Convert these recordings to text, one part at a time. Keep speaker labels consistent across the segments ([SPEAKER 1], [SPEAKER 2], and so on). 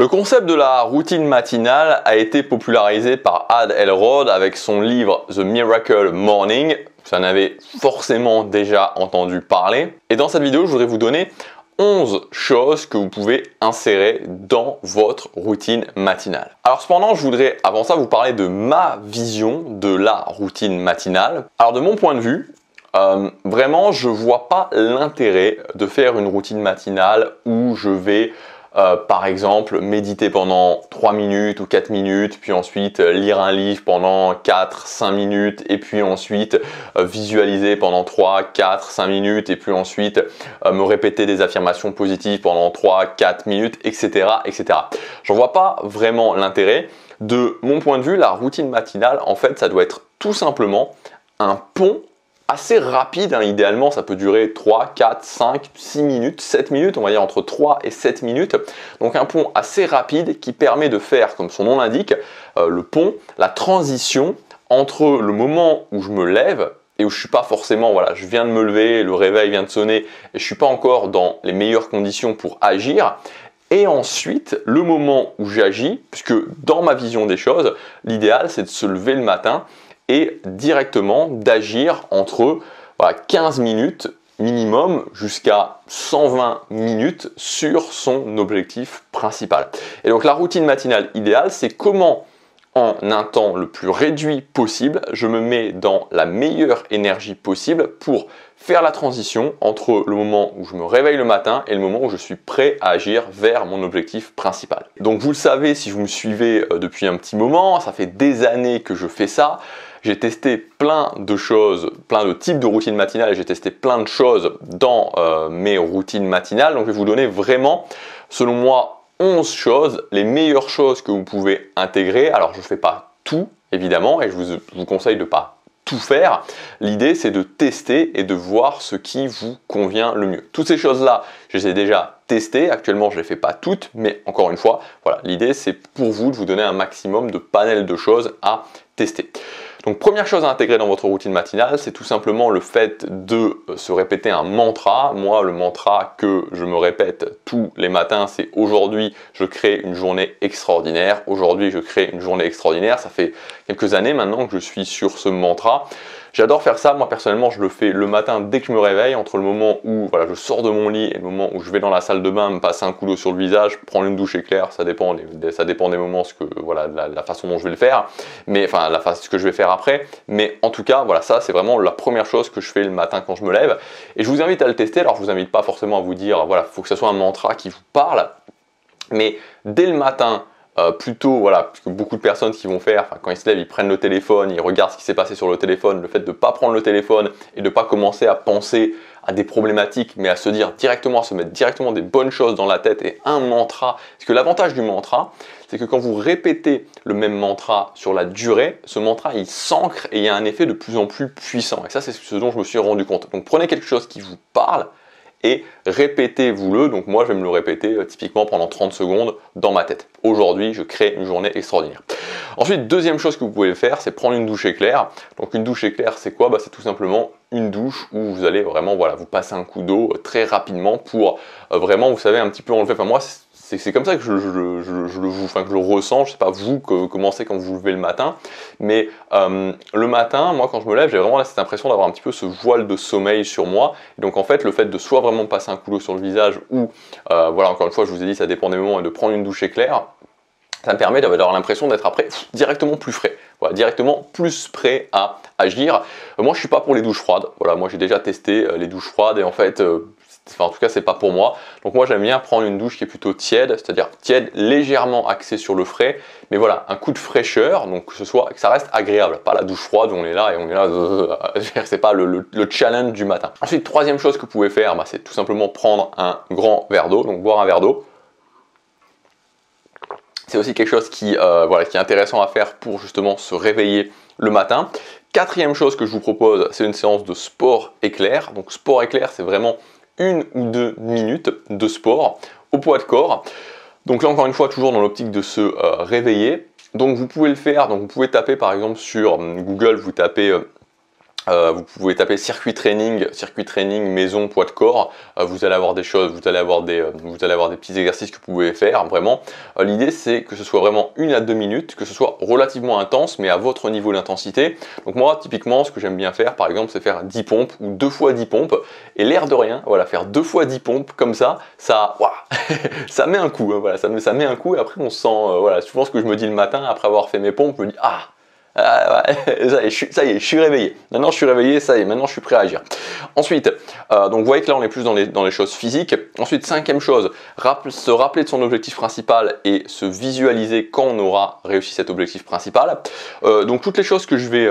[SPEAKER 1] Le concept de la routine matinale a été popularisé par Hal Elrod avec son livre The Miracle Morning. Vous en avez forcément déjà entendu parler. Et dans cette vidéo, je voudrais vous donner 11 choses que vous pouvez insérer dans votre routine matinale. Alors cependant, je voudrais avant ça vous parler de ma vision de la routine matinale. Alors de mon point de vue, vraiment, je vois pas l'intérêt de faire une routine matinale où je vais par exemple, méditer pendant 3 minutes ou 4 minutes, puis ensuite lire un livre pendant 4-5 minutes, et puis ensuite visualiser pendant 3-4-5 minutes, et puis ensuite me répéter des affirmations positives pendant 3-4 minutes, etc. etc. J'en vois pas vraiment l'intérêt. De mon point de vue, la routine matinale, en fait, ça doit être tout simplement un pont assez rapide, hein. Idéalement ça peut durer 3, 4, 5, 6 minutes, 7 minutes, on va dire entre 3 et 7 minutes. Donc un pont assez rapide qui permet de faire, comme son nom l'indique, le pont, la transition entre le moment où je me lève et où je suis pas forcément, voilà, je viens de me lever, le réveil vient de sonner et je suis pas encore dans les meilleures conditions pour agir. Et ensuite, le moment où j'agis, puisque dans ma vision des choses, l'idéal c'est de se lever le matin et directement d'agir entre 15 minutes minimum jusqu'à 120 minutes sur son objectif principal. Et donc la routine matinale idéale, c'est comment en un temps le plus réduit possible, je me mets dans la meilleure énergie possible pour faire la transition entre le moment où je me réveille le matin et le moment où je suis prêt à agir vers mon objectif principal. Donc vous le savez, si vous me suivez depuis un petit moment, ça fait des années que je fais ça. J'ai testé plein de choses, plein de types de routines matinales et j'ai testé plein de choses dans mes routines matinales. Donc je vais vous donner vraiment, selon moi, 11 choses, les meilleures choses que vous pouvez intégrer. Alors je ne fais pas tout, évidemment, et je vous conseille de ne pas tout faire. L'idée, c'est de tester et de voir ce qui vous convient le mieux. Toutes ces choses-là, je les ai déjà testées. Actuellement, je ne les fais pas toutes, mais encore une fois, voilà, l'idée, c'est pour vous de vous donner un maximum de panel de choses à tester. Donc première chose à intégrer dans votre routine matinale, c'est tout simplement le fait de se répéter un mantra. Moi, le mantra que je me répète tous les matins, c'est aujourd'hui, je crée une journée extraordinaire. Aujourd'hui, je crée une journée extraordinaire. Ça fait quelques années maintenant que je suis sur ce mantra. J'adore faire ça, moi personnellement je le fais le matin dès que je me réveille, entre le moment où voilà, je sors de mon lit et le moment où je vais dans la salle de bain, me passer un coup d'eau sur le visage, prendre une douche éclair, ça dépend des moments, la façon dont je vais le faire, mais enfin ce que je vais faire après, mais en tout cas voilà, ça c'est vraiment la première chose que je fais le matin quand je me lève, et je vous invite à le tester. Alors je vous invite pas forcément à vous dire, voilà, il faut que ce soit un mantra qui vous parle, mais dès le matin, plutôt, voilà, parce que beaucoup de personnes qui vont faire, quand ils se lèvent, ils prennent le téléphone, ils regardent ce qui s'est passé sur le téléphone, le fait de ne pas prendre le téléphone et de ne pas commencer à penser à des problématiques, mais à se dire directement, à se mettre directement des bonnes choses dans la tête et un mantra. Parce que l'avantage du mantra, c'est que quand vous répétez le même mantra sur la durée, ce mantra il s'ancre et il y a un effet de plus en plus puissant. Et ça, c'est ce dont je me suis rendu compte. Donc prenez quelque chose qui vous parle et répétez-vous-le. Donc moi je vais me le répéter typiquement pendant 30 secondes dans ma tête. Aujourd'hui je crée une journée extraordinaire. Ensuite, deuxième chose que vous pouvez faire, c'est prendre une douche éclair. Donc une douche éclair, c'est quoi? C'est tout simplement une douche où vous allez vraiment vous passer un coup d'eau très rapidement pour vraiment, vous savez, un petit peu enlever. Enfin moi c'est comme ça que je le ressens. Je sais pas vous comment c'est quand vous vous levez le matin, mais le matin, moi quand je me lève, j'ai vraiment cette impression d'avoir un petit peu ce voile de sommeil sur moi. Et donc en fait, le fait de soit vraiment passer un coup d'eau sur le visage ou voilà, encore une fois, je vous ai dit, ça dépend des moments, et de prendre une douche éclair, ça me permet d'avoir l'impression d'être après directement plus frais, voilà, directement plus prêt à agir. Moi, je suis pas pour les douches froides. Voilà, moi j'ai déjà testé les douches froides et en fait. En tout cas, c'est pas pour moi. Donc moi, j'aime bien prendre une douche qui est plutôt tiède, c'est-à-dire tiède, légèrement axée sur le frais, mais voilà, un coup de fraîcheur, donc que ça reste agréable, pas la douche froide où on est là et on est là, c'est pas le challenge du matin. Ensuite, troisième chose que vous pouvez faire, c'est tout simplement prendre un grand verre d'eau, donc boire un verre d'eau. C'est aussi quelque chose qui est intéressant à faire pour justement se réveiller le matin. Quatrième chose que je vous propose, c'est une séance de sport éclair. Donc sport éclair, c'est vraiment 1 ou 2 minutes de sport au poids de corps. Donc là encore une fois, toujours dans l'optique de se réveiller. Donc vous pouvez le faire, donc vous pouvez taper par exemple sur Google, vous tapez Vous pouvez taper circuit training maison poids de corps. Vous allez avoir des choses, vous allez avoir des petits exercices que vous pouvez faire. Vraiment, l'idée c'est que ce soit vraiment 1 à 2 minutes, que ce soit relativement intense, mais à votre niveau d'intensité. Donc moi, typiquement, ce que j'aime bien faire, par exemple, c'est faire 10 pompes ou 2 fois 10 pompes. Et l'air de rien, voilà, faire 2 fois 10 pompes comme ça, ça met un coup. Hein, voilà, ça met un coup. Et après, on se sent, voilà, souvent ce que je me dis le matin après avoir fait mes pompes, je me dis ouais, ça y est, je suis réveillé. Maintenant, je suis réveillé, ça y est, maintenant, je suis prêt à agir. Ensuite, donc vous voyez que là, on est plus dans les choses physiques. Ensuite, 5e chose, se rappeler de son objectif principal et se visualiser quand on aura réussi cet objectif principal. Donc, toutes les choses que je vais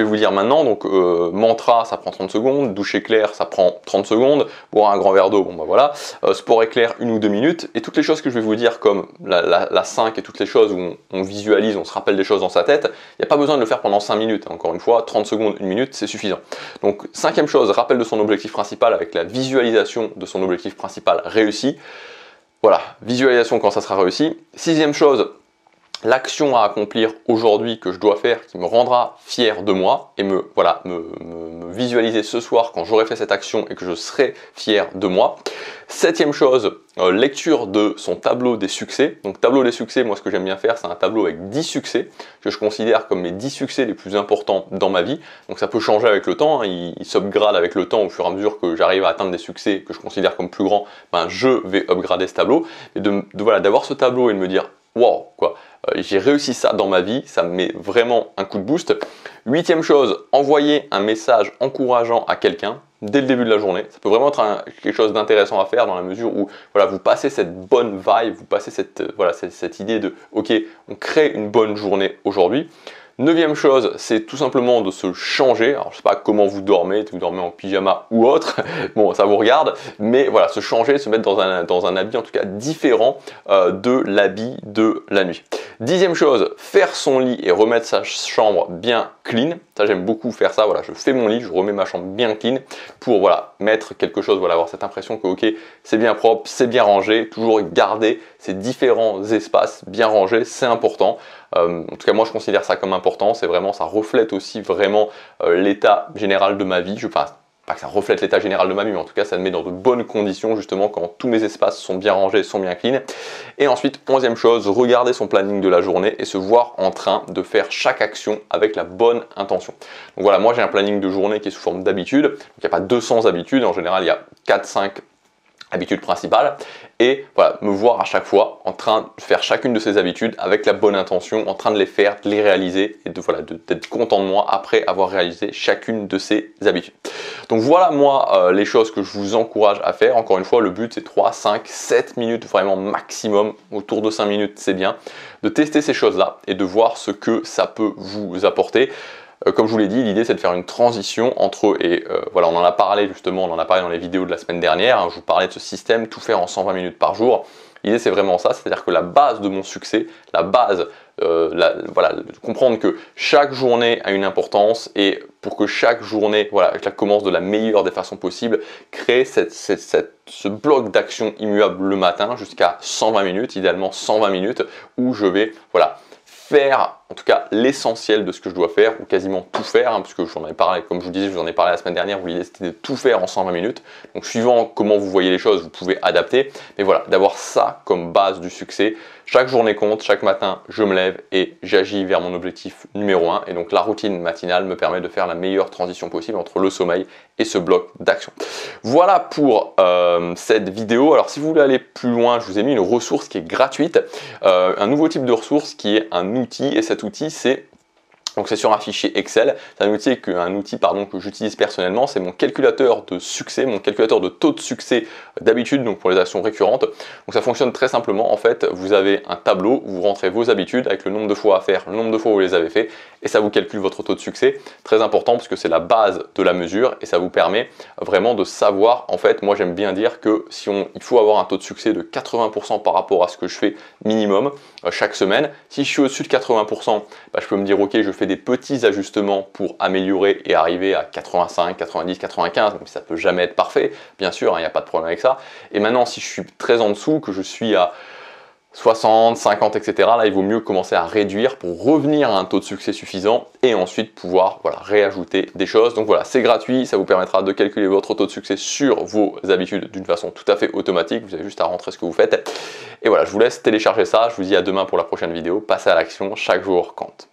[SPEAKER 1] vous dire maintenant, donc mantra ça prend 30 secondes, douche éclair ça prend 30 secondes, boire un grand verre d'eau, bon bah voilà, sport éclair 1 ou 2 minutes, et toutes les choses que je vais vous dire comme la 5 et toutes les choses où on visualise, on se rappelle des choses dans sa tête, il n'y a pas besoin de le faire pendant 5 minutes, hein. Encore une fois, 30 secondes, 1 minute, c'est suffisant. Donc 5e chose, rappel de son objectif principal avec la visualisation de son objectif principal réussi. Voilà, visualisation quand ça sera réussi. 6e chose, l'action à accomplir aujourd'hui que je dois faire qui me rendra fier de moi et me visualiser ce soir quand j'aurai fait cette action et que je serai fier de moi. 7e chose, lecture de son tableau des succès. Donc tableau des succès, moi ce que j'aime bien faire, c'est un tableau avec 10 succès que je considère comme mes 10 succès les plus importants dans ma vie. Donc ça peut changer avec le temps, hein, il s'upgrade avec le temps au fur et à mesure que j'arrive à atteindre des succès que je considère comme plus grands, ben je vais upgrader ce tableau. Et d'avoir ce tableau et de me dire wow, quoi, j'ai réussi ça dans ma vie, ça me met vraiment un coup de boost. 8e chose, envoyer un message encourageant à quelqu'un dès le début de la journée. Ça peut vraiment être quelque chose d'intéressant à faire dans la mesure où voilà, vous passez cette bonne vibe, vous passez cette idée de ok, on crée une bonne journée aujourd'hui. 9e chose, c'est tout simplement de se changer. Alors je sais pas comment vous dormez en pyjama ou autre, bon ça vous regarde, mais voilà, se changer, se mettre dans un habit en tout cas différent de l'habit de la nuit. 10e chose, faire son lit et remettre sa chambre bien clean. Ça j'aime beaucoup faire ça, voilà, je fais mon lit, je remets ma chambre bien clean pour voilà, mettre quelque chose, voilà, avoir cette impression que ok, c'est bien propre, c'est bien rangé, toujours garder ces différents espaces bien rangés, c'est important. En tout cas moi je considère ça comme important, c'est vraiment, ça reflète aussi vraiment l'état général de ma vie, je pense. Pas que ça reflète l'état général de ma vie, mais en tout cas ça me met dans de bonnes conditions justement quand tous mes espaces sont bien rangés, sont bien clean. Et ensuite, 11e chose, regarder son planning de la journée et se voir en train de faire chaque action avec la bonne intention. Donc voilà, moi j'ai un planning de journée qui est sous forme d'habitude, il n'y a pas 200 habitudes, en général il y a 4-5 habitudes principales, et voilà, me voir à chaque fois en train de faire chacune de ces habitudes avec la bonne intention, en train de les faire, de les réaliser et d'être content de moi après avoir réalisé chacune de ces habitudes. Donc voilà moi les choses que je vous encourage à faire. Encore une fois, le but c'est 3, 5, 7 minutes vraiment maximum, autour de 5 minutes c'est bien, de tester ces choses-là et de voir ce que ça peut vous apporter. Comme je vous l'ai dit, l'idée c'est de faire une transition entre voilà, on en a parlé justement, on en a parlé dans les vidéos de la semaine dernière, hein, je vous parlais de ce système, tout faire en 120 minutes par jour. L'idée c'est vraiment ça, c'est-à-dire que la base de mon succès, la base, voilà, de comprendre que chaque journée a une importance et pour que chaque journée, voilà, je la commence de la meilleure des façons possibles, créer ce bloc d'action immuable le matin jusqu'à 120 minutes, idéalement 120 minutes, où je vais, voilà, faire en tout cas l'essentiel de ce que je dois faire, ou quasiment tout faire, hein, parce que j'en ai parlé, comme je vous disais, je vous en ai parlé la semaine dernière, où l'idée c'était de tout faire en 120 minutes. Donc suivant comment vous voyez les choses, vous pouvez adapter. Mais voilà, d'avoir ça comme base du succès. Chaque journée compte, chaque matin je me lève et j'agis vers mon objectif numéro 1. Et donc la routine matinale me permet de faire la meilleure transition possible entre le sommeil et ce bloc d'action. Voilà pour cette vidéo. Alors si vous voulez aller plus loin, je vous ai mis une ressource qui est gratuite, un nouveau type de ressource qui est un outil, et cet outil c'est sur un fichier Excel, c'est un outil que j'utilise personnellement, c'est mon calculateur de succès, mon calculateur de taux de succès d'habitude, donc pour les actions récurrentes. Donc ça fonctionne très simplement, en fait, vous avez un tableau où vous rentrez vos habitudes avec le nombre de fois à faire, le nombre de fois où vous les avez fait, et ça vous calcule votre taux de succès. Très important parce que c'est la base de la mesure et ça vous permet vraiment de savoir, en fait, moi j'aime bien dire que il faut avoir un taux de succès de 80% par rapport à ce que je fais minimum chaque semaine. Si je suis au-dessus de 80%, je peux me dire ok, je fais des petits ajustements pour améliorer et arriver à 85, 90, 95, mais ça peut jamais être parfait, bien sûr, il n'y a pas de problème avec ça. Et maintenant, si je suis très en dessous, que je suis à 60, 50, etc. Là, il vaut mieux commencer à réduire pour revenir à un taux de succès suffisant et ensuite pouvoir réajouter des choses. Donc voilà, c'est gratuit, ça vous permettra de calculer votre taux de succès sur vos habitudes d'une façon tout à fait automatique. Vous avez juste à rentrer ce que vous faites. Et voilà, je vous laisse télécharger ça. Je vous dis à demain pour la prochaine vidéo. Passez à l'action, chaque jour compte.